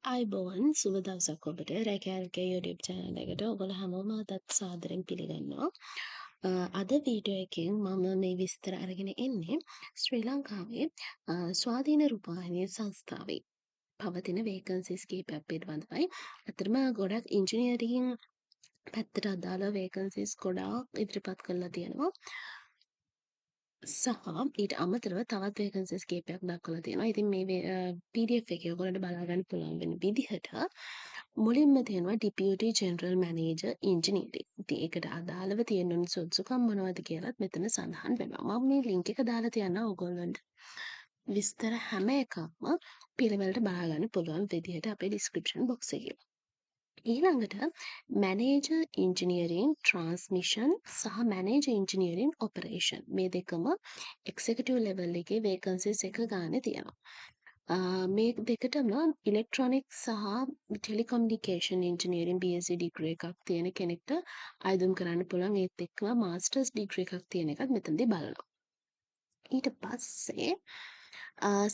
ආයුබෝවන් සුබ දවසක් ඔබට රැකෑල්ගේ YouTube channel එකට ඔයගොල්ලෝ හැමෝම අදත් සාදරයෙන් පිළිගන්නවා. අද වීඩියෝ එකෙන් මම මේ විස්තර අරගෙන එන්නේ ශ්‍රී ලංකාවේ ස්වාධීන රූපවාහිනී සංස්ථාවේ පවතින වේකන්සිස් කීපයක් පිළිබඳවයි. අතරම ගොඩක් ඉංජිනේරින් පැත්තට අදාළ වේකන්සිස් ගොඩාක් ඉදිරිපත් කරලා තියෙනවා. සහ ඊට අමතරව තවත් වේකන්සිස් කීපයක් දක්වලා තියෙනවා. ඉතින් මේ PDF එකේ ඔයගොල්ලන්ට බලා ගන්න පුළුවන් වෙන විදිහට මුලින්ම තියෙනවා Deputy General Manager Engineering. ඉතින් ඒකට අදාළව තියෙන සුදුසුකම් මොනවද කියලාත් මෙතන සඳහන් වෙනවා. මම මේ link එක දාලා තියන්නම් ඔයගොල්ලන්ට. විස්තර හැම එකක්ම පිළිවෙලට බලා ගන්න පුළුවන් විදිහට අපේ description box එකේ. ඊළඟට මැනේජර් ඉංජිනියරින් ට්‍රාන්ස්මිෂන් සහ මැනේජර් ඉංජිනියරින් ඔපරේෂන් මේ දෙකම එක්සිකියුටිව් ලෙවල් එකේ වේකන්සිස් එක ගානේ තියෙනවා. මේ දෙකටම ඉලෙක්ට්‍රොනික් සහ ටෙලිකමියුනිකේෂන් ඉංජිනියරින් BSc ඩිග්‍රී එකක් තියෙන කෙනෙක්ට අයදුම් කරන්න පුළුවන්. ඒත් එක්කම මාස්ටර්ස් ඩිග්‍රී එකක් තියෙන එකත් මෙතනදී බලනවා. ඊට පස්සේ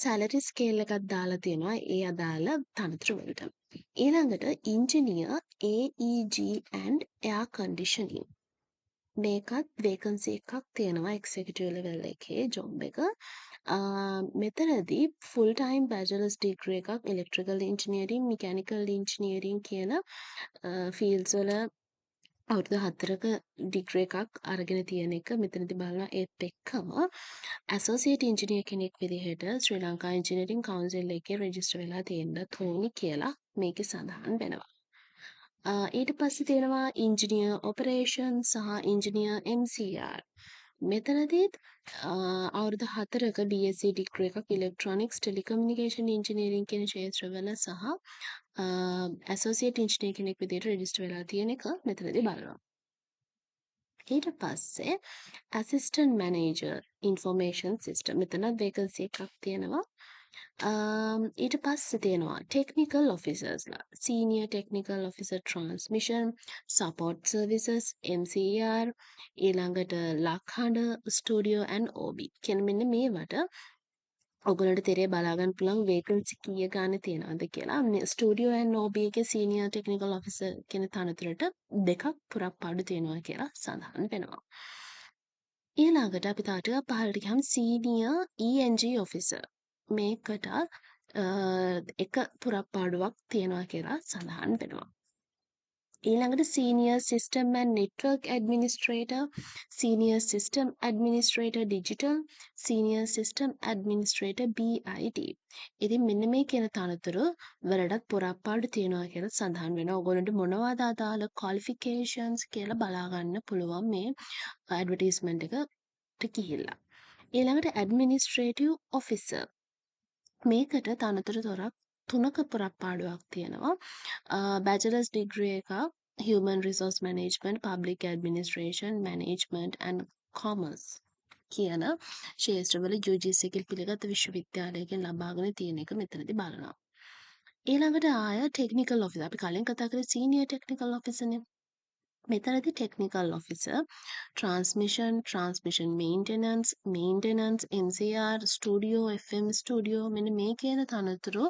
සැලරි ස්කේල් එකක් දාලා තියෙනවා ඒ අදාළ තනතුරු වලට. ඊළඟට engineer AEG and air conditioning මේකත් වේකන්සි එකක් තියෙනවා එක්සිකියුටිව් ලෙවල් එකේ ජොබ් එක. මෙතනදී ෆුල් ටයිම් බැචලර්ස් ඩිග්‍රී එකක් ඉලෙක්ට්‍රිකල් ඉංජිනියරින් මෙකැනිකල් ඉංජිනියරින් කියන ෆීල්ඩ්ස් වල අවුරුදු 4ක ඩිග්‍රී එකක් අරගෙන තියෙන එක මෙතනදී බලනවා. ඒත් එක්කම ඇසෝසියේට් ඉංජිනියර් කෙනෙක් විදිහට ශ්‍රී ලංකා ඉංජිනේරින් කවුන්සිල් එකේ රෙජිස්ටර් වෙලා තියෙන්නත් ඕනි කියලා මේකේ සඳහන් වෙනවා. ඊට පස්සේ තියෙනවා ඉංජිනියර් ඔපරේෂන් සහ ඉංජිනියර් MCR. මෙතනදීත් අවුරුදු 4ක BSc ඩිග්‍රී එකක් ඉලෙක්ට්‍රොනික්ස් ටෙලිකමියුනිකේෂන් ඉංජිනේරින් කියන ක්ෂේත්‍රවල සහ ඇසෝසියේට් ඉංජිනේර් කෙනෙක් විදිහට රෙජිස්ටර් වෙලා තියෙන එක මෙතනදී බලනවා. ඊට පස්සේ ඇසිස්ටන්ට් මැනේජර් ඉන්ෆෝමේෂන් සිස්ටම් මෙතනත් වේකන්සි එකක් තියෙනවා. ඊට පස්සේ තියෙනවා ටෙක්නිකල් ඔෆිසර්ස්ලා senior technical officer transmission support services MCR ඊළඟට ලක්හඬ ස්ටුඩියෝ ඇන්ඩ් OB කියන මෙන්න මේවට ඔයගොල්ලන්ට තේරෙයි බලා ගන්න පුළුවන් වේකන්සි කීය ගානේ තියෙනවද කියලා. ස්ටුඩියෝ ඇන්ඩ් OB එකේ සීනියර් ටෙක්නිකල් ඔෆිසර් කියන තනතුරට දෙකක් පුරප්පාඩු තියෙනවා කියලා සඳහන් වෙනවා. ඊළඟට අපි තව ටිකක් පහළට ගියහම සීනියර් ENG ඔෆිසර් මේකට එක පුරප්පාඩුවක් තියෙනවා කියලා සඳහන් වෙනවා. ඊළඟට senior system and network administrator senior system administrator digital senior system administrator BIT. ඉතින් මෙන්න මේ කියන තනතුරු වලටත් පුරප්පාඩු තියෙනවා කියලා සඳහන් වෙනවා. ඔයගොල්ලන්ට මොනවද අදාළ ක්වොලිෆිකේෂන්ස් කියලා බලා ගන්න පුළුවන් මේ ඇඩ්වර්ටයිස්මන්ට් එකට ගිහිල්ලා. ඊළඟට ඇඩ්මිනිස්ට්‍රේටිව් ඔෆිසර් මේකට තනතුරු තුනක පුරප්පාඩුවක් තියෙනවා. බැචලර්ස් ඩිග්‍රී එකක් Human Resource Management, Public Administration, Management and Commerce කියන ශේෂ්ත්‍රවල UGC එකෙන් පිළිගත් විශ්වවිද්‍යාලයකින් ලබාගෙන තියෙන එක මෙතනදී බලනවා. ඊළඟට ආය ටෙක්නිකල් ඔෆිසර් අපි කලින් කතා කරේ සීනියර් ටෙක්නිකල් ඔෆිසර්නේ. මෙතනදී technical officer transmission maintenance MCR studio FM studio මෙන්න මේ කියන තනතුරු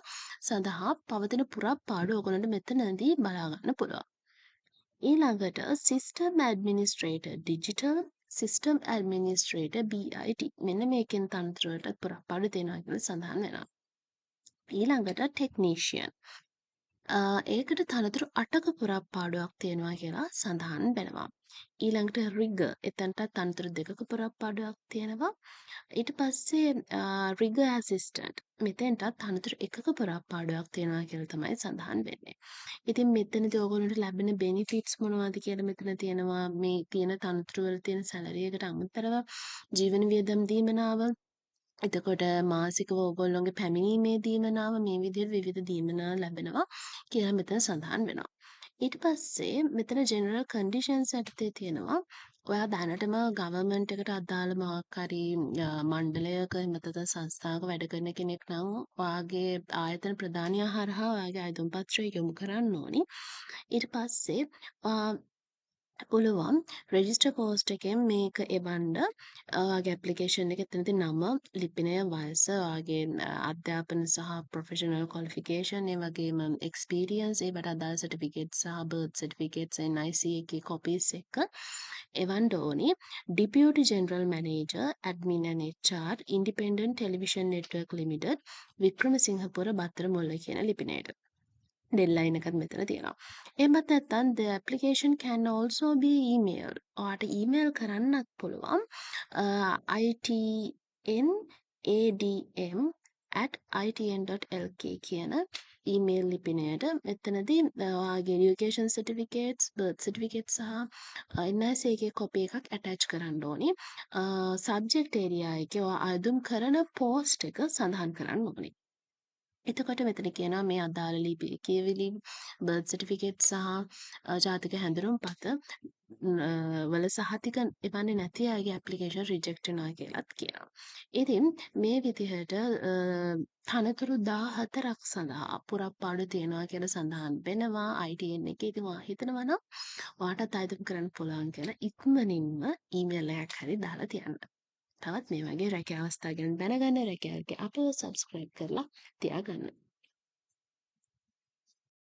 සඳහා පවතින පුරප්පාඩු ඔයගොල්ලන්ට මෙතනදී බලා ගන්න පුළුවන්. ඊළඟට system administrator digital system administrator BIT මෙන්න මේකෙන් තනතුරු වලට පුරප්පාඩු තියෙනවා කියලා සඳහන් වෙනවා. ඊළඟට ටෙක්නීෂියන් ඒකට තනතුරු 8ක පුරප්පාඩුවක් තියෙනවා කියලා සඳහන් වෙනවා. ඊළඟට රිගර් එතනට තනතුරු 2ක පුරප්පාඩුවක් තියෙනවා. ඊට පස්සේ රිගර් ඇසිස්ටන්ට් මෙතෙන්ට තනතුරු 1ක පුරප්පාඩුවක් තියෙනවා කියලා තමයි සඳහන් වෙන්නේ. ඉතින් මෙතනදී ඔයගොල්ලන්ට ලැබෙන බෙනිෆිට්ස් මොනවද කියලා මෙතන තියෙනවා. මේ තියෙන තනතුරු වල තියෙන සැලරි එකට අමතරව ජීවන වියදම් දීමනාව එතකොට මාසිකව ඔයගොල්ලෝගේ පැමිණීමේ දීමනාව මේ විදිහට විවිධ දීමනා ලැබෙනවා කියලා මෙතන සඳහන් වෙනවා. ඊට පස්සේ මෙතන ජෙනරල් කන්ඩිෂන්ස් යටතේ තියෙනවා. ඔයා දැනටම ගවර්න්මන්ට් එකට අදාළ මොකක් හරි මණ්ඩලයක එහෙම නැත්නම් සංස්ථාවක වැඩ කරන කෙනෙක් නම් ඔයාගේ ආයතන ප්‍රධානියා හරහා ඔයාගේ අයදුම් පත්‍රය යොමු කරන්න ඕනි. ඊට පස්සේ පුළුවන් රෙජිස්ටර් පෝස්ට් එකෙන් මේක එවන්ඩ ඔයාගේ ඇප්ලිකේෂන් එක එතනදී නම, ලිපිනය, වයස, ඔයාගේ අධ්‍යාපන සහ ප්‍රොෆෙෂනල් ක්වොලිෆිකේෂන්, ඒ වගේම එක්ස්පීරියන්ස්, ඒවට අදාළ සර්ටිෆිකේට්ස් සහ බර්ත් සර්ටිෆිකේට්ස්, NIC එකේ කොපීස් එක්ක එවන්ඩ ඕනි. Deputy general manager, admin and HR, independent television network limited, Wickramasinghepura Battaramulla කියන ලිපිනයට. ඩෙඩ්ලයින් එකත් මෙතන තියෙනවා. එහෙමත් නැත්නම් the application can also be emailed. ඔයාට ඊමේල් කරන්නත් පුළුවන්. itnadm@itn.lk කියන ඊමේල් ලිපිනයට. මෙතනදී ඔයාගේ education certificates, birth certificates සහ NIC එකේ කොපි එකක් attach කරන්න ඕනි. subject area එකේ ඔයා අයදුම් කරන post එක සඳහන් කරන්න ඕනි. එතකොට මෙතන කියනවා මේ අදාළ ලිපි කියවිලි, බර්ත් සර්ටිෆිකේට් සහ ජාතික හැඳුනුම්පත වල සහතික එවන්නේ නැති අයගේ ඇප්ලිකේෂන් රිජෙක්ට් වෙනවා කියලාත් කියනවා. ඉතින් මේ විදිහට තනතුරු 14ක් සඳහා පුරප්පාඩු තියනවා කියලා සඳහන් වෙනවා ITN එකේ. ඉතින් ඔයා හිතනවා නම් ඔයාටත් අයදුම් කරන්න පුළුවන් කියලා ඉක්මනින්ම ඊමේල් එකක් හරි දාලා තියන්න. තවත් මේ වගේ රැකියා අවස්ථා ගැන දැනගන්න රැකියාගේ අපව සබ්ස්ක්‍රයිබ් කරලා තියාගන්න.